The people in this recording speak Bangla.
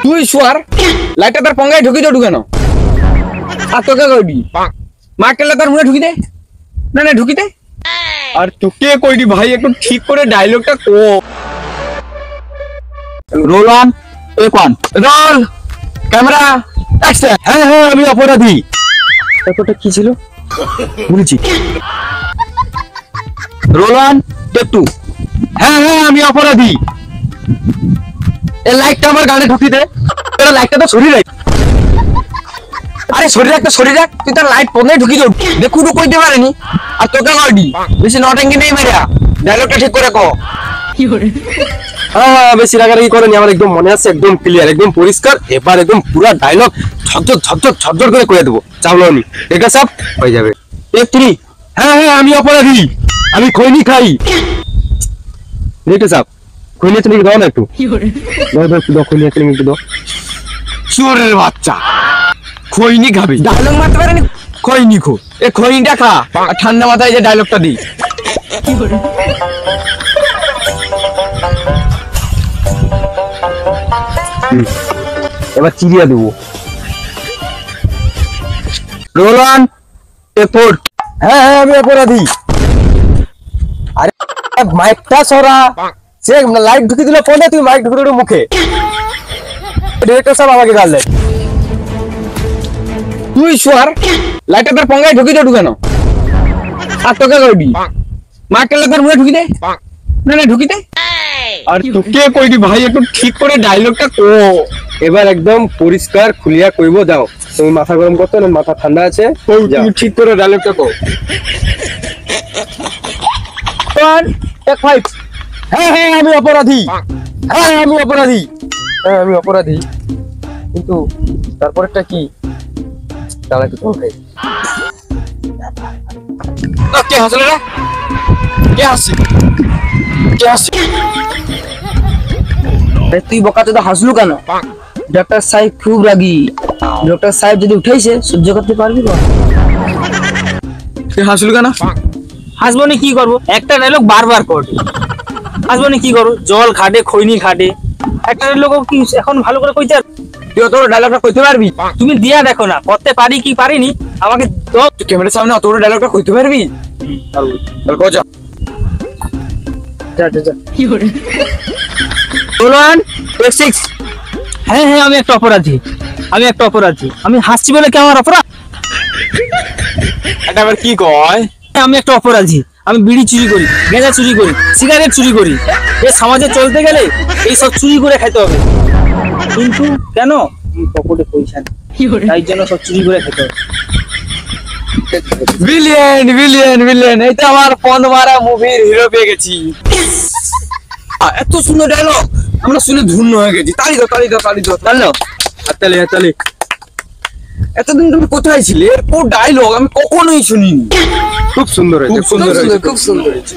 তুই শুয়ার লাইটটা তার পঙ্গায় ঢুকি তো ঢুকে না আর তোকে কইবি মারকেলে তার মুখে ঢুকি দে না না ঢুকি দে আর তোকে কইবি ভাই একটু ঠিক করে ডায়লগটা কো roll on take one roll camera action হ্যাঁ হ্যাঁ আমি অপরাধী ব্যাপারটা কি ছিল বলেছি রোল অন টেক টু হ্যাঁ হ্যাঁ আমি অপরাধী এই লাইটটা আমার গানে ঢুকি দে তোর লাইটটা তো সরিয়ে রাখ আরে সরিয়ে রাখ তো সরিয়ে রাখ তুই তার লাইট পনে ঢুকি দে দেখু তো কইতে পারেনি আর তোকে কইবি বেশি নটঙ্কি নেই মারিয়া ডায়লগটা ঠিক করে কো হ্যাঁ বেশি রাগারাগি করেনি আমার একদম মনে আছে একদম ক্লিয়ার একদম পরিষ্কার এবার একদম পুরো ডায়লগ ঝকঝক ঝকঝক ঝকঝক করে কয়ে দেবো চাবলানি ঠিক আছে সব হয়ে যাবে টেক থ্রি হ্যাঁ হ্যাঁ আমি অপরাধী আমি খৈনি খাই দেখে সাপ খৈনি তুমি দাও না একটু দাও খৈনি একটু দাও চোরের বাচ্চা খইনি খাবি ডায়লগ মারতে পারেনি খইনি খো এ খইনিটা খা আর ঠান্ডা মাথায় যে ডায়লগটা দি এবার চিরিয়া দেবো রোল অন টেক ফোর হ্যাঁ হ্যাঁ আমি অপরাধী আরে মাইকটা সরা সে লাইট ঢুকে দিল ফোনে তুই মাইক ঢুকে দিল মুখে ডিরেক্টর সাহেব আমাকে গাল দেয় তুই শুয়ার লাইটটা তার পঙ্গায় ঢুকি তো ঢুকে না আর তোকে কইবি মারকেলে তার মুখে ঢুকি দে না না ঢুকি দে আর তোকে কইবি ভাই একটু ঠিক করে ডায়লগটা কো এবার একদম পরিষ্কার খুলিয়া কইবো যাও তুমি মাথা গরম করতে না মাথা ঠান্ডা আছে তুমি ঠিক করে ডায়লগটা কো টেক ফাইভ হ্যাঁ হ্যাঁ আমি অপরাধী হ্যাঁ আমি অপরাধী হ্যাঁ আমি অপরাধী কিন্তু তারপরেরটা কি তারা কি তোমাকে কে হাসলে রে কে হাসছে কে হাসছে তুই বকাতে তো হাসলু কেন ডক্টর সাহেব খুব রাগী ডক্টর সাহেব যদি উঠাইছে সহ্য করতে পারবি না কে হাসলু কেন হাসবো না কি করবো একটা ডায়লগ বারবার করবি হাসবো না কি করবো জল খাটে খৈনি খাটে একটা ডায়লগ কি এখন ভালো করে কইতে তুই তোর ডায়লগটা কইতে পারবি তুমি দিয়া দেখো না করতে পারি কি পারিনি আমাকে দাও তুই ক্যামেরার সামনে অত বড় ডায়লগটা কইতে পারবি তাহলে কো যা যা যা বলুন টেক সিক্স হ্যাঁ হ্যাঁ আমি একটা অপরাধী আমি হাসছি বলে কি আমার অপরাধ এটা আবার কি কয় আমি একটা অপরাধী আমি বিড়ি চুরি করি গাঁজা চুরি করি সিগারেট চুরি করি এই সমাজে চলতে গেলে এই সব চুরি করে খাইতে হবে কিন্তু কেন পকেটে পয়সা নেই তাই জন্য সব চুরি করে খেতে হবে বিলিয়ন বিলিয়ন বিলিয়ন এই তো আমার ফোন মারা মুভির হিরো পেয়ে গেছি এত সুন্দর ডায়লগ আমরা শুনে ধন্য হয়ে গেছি তালি দাও জানলো তাহলে এতদিন তুমি কোথায় ছিলে এরপর ডায়লগ আমি কখনোই শুনিনি খুব সুন্দর খুব সুন্দর হয়েছে